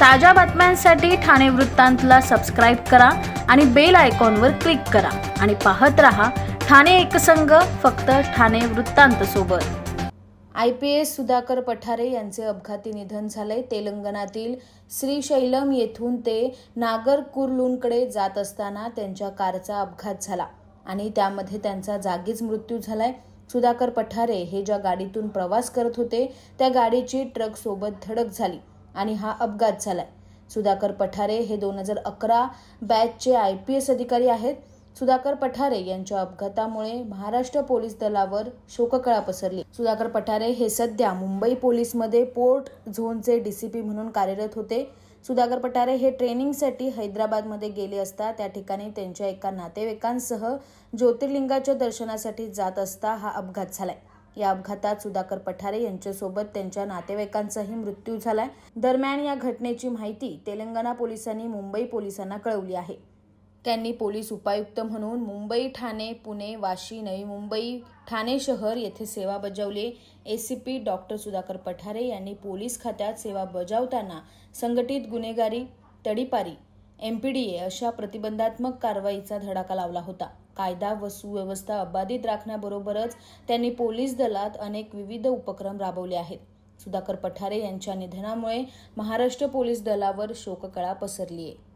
ताज्या बातम्यांसाठी ठाणे वृत्तांतला सबस्क्राइब करा आणि बेल आयकॉनवर क्लिक करा आणि पाहत रहा ठाणे एकसंघ, फक्त ठाणे वृत्तांत सोबत। IPS सुधाकर पठारे यांचे अपघाती निधन झाले। तेलंगणातील श्रीशैलम येथून ते नागरकुर्लूनकडे जात असताना त्यांच्या कारचा अपघात झाला आणि त्यामध्ये त्यांचा जागीच मृत्यू झालाय। सुधाकर पठारे हे ज्या गाडीतून प्रवास करत होते त्या गाडीची ट्रक सोबत धडक झाली आणि हा अपघात झालाय। सुधाकर पठारे हे 2011 बॅचचे IPS अधिकारी आहेत। सुधाकर पठारे यांच्या अपघातामुळे महाराष्ट्र पोलीस दलावर शोककळा पसरली। सुधाकर पठारे हे सध्या मुंबई पोलीसमध्ये पोर्ट झोनचे DCP म्हणून कार्यरत होते। सुधाकर पठारे हे ट्रेनिंगसाठी हैदराबादमध्ये गेले असता त्या ठिकाणी त्यांच्या एका नातेवाईकांसह ज्योतिर्लिंगाच्या दर्शनासाठी जात असता हा अपघात झालाय। या अपघातात सुधाकर पठारे यांच्यासोबत त्यांच्या नातेवाईकांचाही मृत्यू झालाय। दरम्यान या घटनेची माहिती तेलंगणा पोलिसांनी मुंबई पोलिसांना कळवली आहे। त्यांनी पोलीस उपायुक्त म्हणून मुंबई, ठाणे, पुणे, वाशी, नवी मुंबई, ठाणे शहर येथे सेवा बजावली। ACP डॉक्टर सुधाकर पठारे यांनी पोलीस खात्यात सेवा बजावताना संघटित गुन्हेगारी, तडीपारी, MPDA अशा प्रतिबंधात्मक कारवाईचा धडाका लावला होता। कायदा व सुव्यवस्था अबाधित राखण्याबरोबरच त्यांनी पोलीस दलात अनेक विविध उपक्रम राबवले आहेत। सुधाकर पठारे यांच्या निधनामुळे महाराष्ट्र पोलीस दलावर शोककळा पसरली आहे।